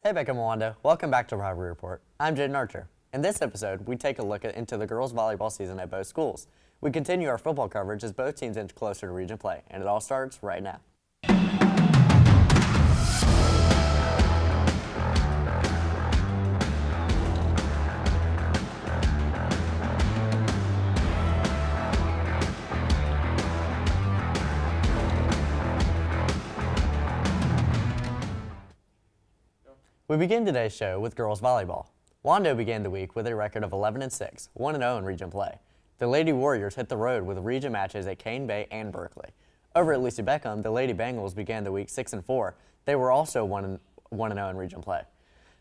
Hey Beckham and Wanda, welcome back to Rivalry Report. I'm Jaden Archer. In this episode, we take a look into the girls' volleyball season at both schools. We continue our football coverage as both teams inch closer to region play, and it all starts right now. We begin today's show with girls volleyball. Wando began the week with a record of 11-6, 1-0 in region play. The Lady Warriors hit the road with region matches at Cane Bay and Berkeley. Over at Lucy Beckham, the Lady Bengals began the week 6-4. They were also 1-0 in region play.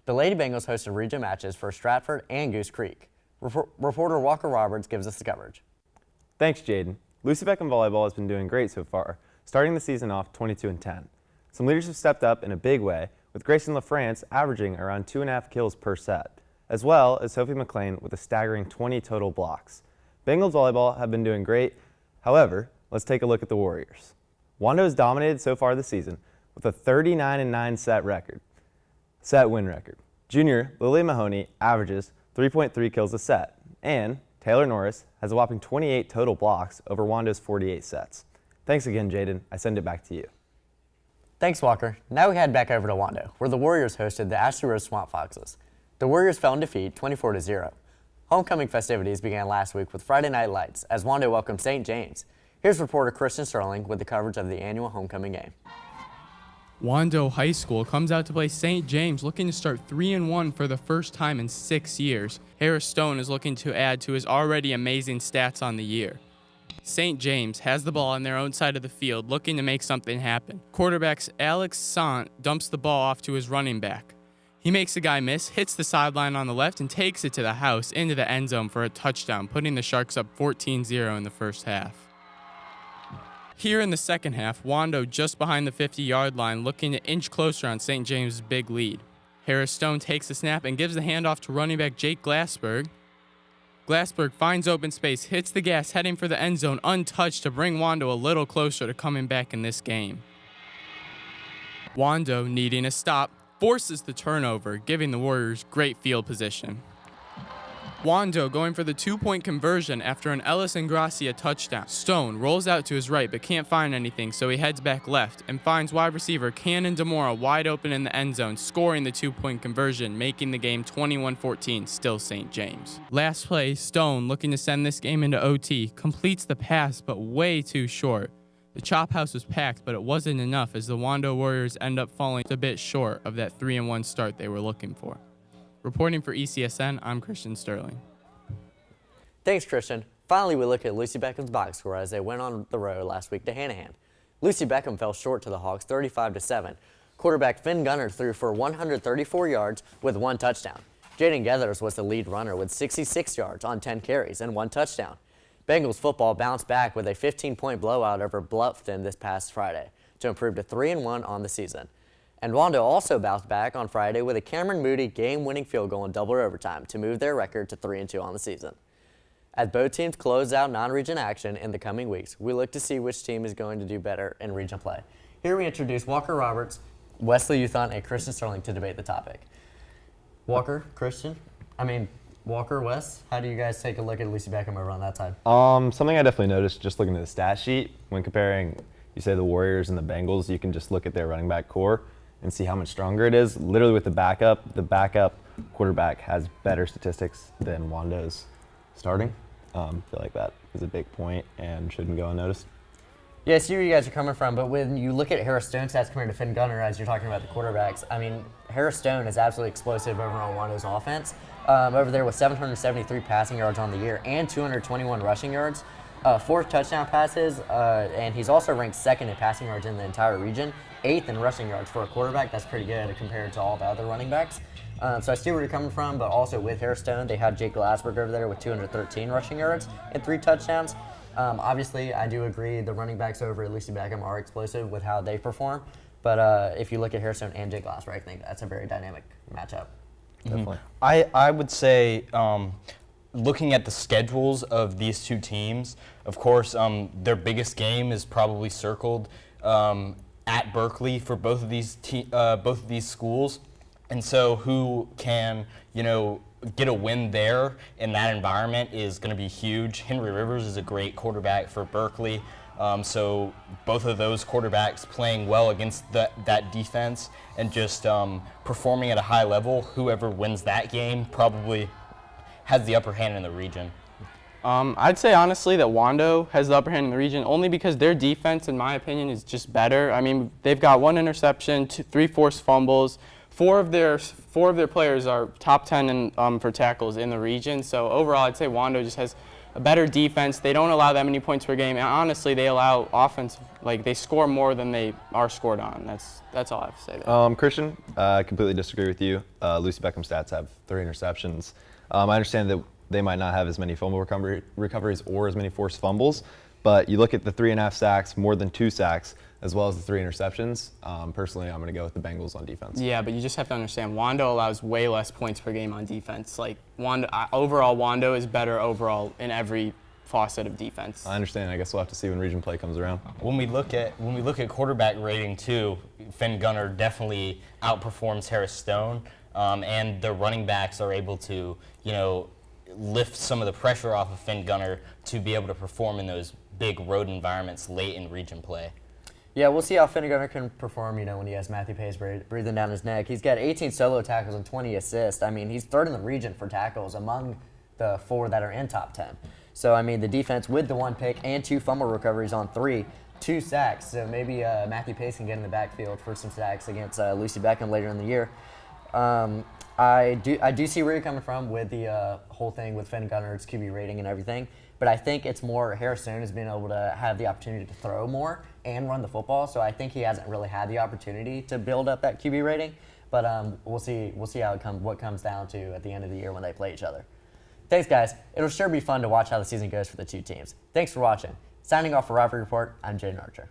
The Lady Bengals hosted region matches for Stratford and Goose Creek. Reporter Walker Roberts gives us the coverage. Thanks, Jaden. Lucy Beckham volleyball has been doing great so far, starting the season off 22-10. Some leaders have stepped up in a big way, with Grayson LaFrance averaging around 2.5 kills per set, as well as Sophie McLean with a staggering 20 total blocks. Bengals volleyball have been doing great. However, let's take a look at the Warriors. Wando has dominated so far this season with a 39-9 set win record. Junior Lily Mahoney averages 3.3 kills a set, and Taylor Norris has a whopping 28 total blocks over Wando's 48 sets. Thanks again, Jaden. I send it back to you. Thanks, Walker. Now we head back over to Wando, where the Warriors hosted the Ashley Rose Swamp Foxes. The Warriors fell in defeat 24-0. Homecoming festivities began last week with Friday Night Lights as Wando welcomed St. James. Here's reporter Kristen Sterling with the coverage of the annual homecoming game. Wando High School comes out to play St. James, looking to start 3-1 for the first time in 6 years. Harris Stone is looking to add to his already amazing stats on the year. St. James has the ball on their own side of the field, looking to make something happen. Quarterback Alex Sant dumps the ball off to his running back. He makes the guy miss, hits the sideline on the left, and takes it to the house into the end zone for a touchdown, putting the Sharks up 14-0 in the first half. Here in the second half, Wando just behind the 50-yard line, looking to inch closer on St. James' big lead. Harris Stone takes the snap and gives the handoff to running back Jake Glassberg. Glassberg finds open space, hits the gas, heading for the end zone untouched to bring Wando a little closer to coming back in this game. Wando, needing a stop, forces the turnover, giving the Warriors great field position. Wando going for the 2-point conversion after an Ellis and Gracia touchdown. Stone rolls out to his right but can't find anything, so he heads back left and finds wide receiver Cannon DeMora wide open in the end zone, scoring the 2-point conversion, making the game 21-14, still St. James. Last play, Stone, looking to send this game into OT, completes the pass but way too short. The chop house was packed, but it wasn't enough as the Wando Warriors end up falling a bit short of that 3-1 start they were looking for. Reporting for ECSN, I'm Christian Sterling. Thanks, Christian. Finally, we look at Lucy Beckham's box score as they went on the road last week to Hanahan. Lucy Beckham fell short to the Hawks 35-7. Quarterback Finn Gunner threw for 134 yards with 1 touchdown. Jaden Geathers was the lead runner with 66 yards on 10 carries and 1 touchdown. Bengals football bounced back with a 15-point blowout over Bluffton this past Friday to improve to 3-1 on the season. And Wando also bounced back on Friday with a Cameron Moody game-winning field goal in double overtime to move their record to 3-2 on the season. As both teams close out non-region action in the coming weeks, we look to see which team is going to do better in region play. Here we introduce Walker Roberts, Wesley Youthon, and Christian Sterling to debate the topic. Walker, Wes, how do you guys take a look at Lucy Beckham over on that side? Something I definitely noticed just looking at the stat sheet, when comparing, you say the Warriors and the Bengals, you can just look at their running back core and see how much stronger it is. Literally with the backup quarterback has better statistics than Wando's starting. I feel like that is a big point and shouldn't go unnoticed. Yeah, I see where you guys are coming from, but when you look at Harris Stone's stats compared to Finn Gunner, as you're talking about the quarterbacks, I mean, Harris Stone is absolutely explosive over on Wando's offense. Over there with 773 passing yards on the year and 221 rushing yards, 4 touchdown passes, and he's also ranked 2nd in passing yards in the entire region, 8th in rushing yards for a quarterback. That's pretty good compared to all the other running backs. So I see where you're coming from, but also with Harris Stone, they had Jake Glassberg over there with 213 rushing yards and 3 touchdowns. Obviously, I do agree the running backs over at Lucy Beckham are explosive with how they perform, but if you look at Harris Stone and Jake Glassberg, I think that's a very dynamic matchup. Definitely. I would say, looking at the schedules of these two teams, of course, their biggest game is probably circled at Berkeley for both of these schools. And so who can, get a win there in that environment is going to be huge. Henry Rivers is a great quarterback for Berkeley. So both of those quarterbacks playing well against that defense and just performing at a high level, whoever wins that game probably has the upper hand in the region. I'd say honestly that Wando has the upper hand in the region only because their defense, in my opinion, is just better. I mean, they've got 1 interception, 3 forced fumbles. Four of their players are top 10 for tackles in the region. So overall, I'd say Wando just has a better defense. They don't allow that many points per game, and honestly, they allow offense. Like they score more than they are scored on. That's all I have to say there. Christian, I completely disagree with you. Lucy Beckham's stats have 3 interceptions. I understand that they might not have as many fumble recoveries or as many forced fumbles, but you look at the 3.5 sacks, more than 2 sacks, as well as the 3 interceptions. Personally, I'm going to go with the Bengals on defense. Yeah, but you just have to understand, Wando allows way less points per game on defense. Like overall, Wando is better overall in every facet of defense. I understand. I guess we'll have to see when region play comes around. When we look at quarterback rating too, Finn Gunner definitely outperforms Harris Stone, and the running backs are able to lift some of the pressure off of Finn Gunner to be able to perform in those big road environments late in region play. Yeah, we'll see how Finn Gunner can perform, when he has Matthew Pace breathing down his neck. He's got 18 solo tackles and 20 assists. I mean, he's 3rd in the region for tackles among the 4 that are in top 10. So, I mean, the defense with the 1 pick and 2 fumble recoveries on 3, 2 sacks. So maybe Matthew Pace can get in the backfield for some sacks against Lucy Beckham later in the year. I do see where you're coming from with the whole thing with Finn Gunner's QB rating and everything, but I think it's more Harris Stone has been able to have the opportunity to throw more and run the football, so I think he hasn't really had the opportunity to build up that QB rating, but we'll see how what comes down to at the end of the year when they play each other. Thanks, guys. It'll sure be fun to watch how the season goes for the 2 teams. Thanks for watching. Signing off for Rivalry Report, I'm Jaden Archer.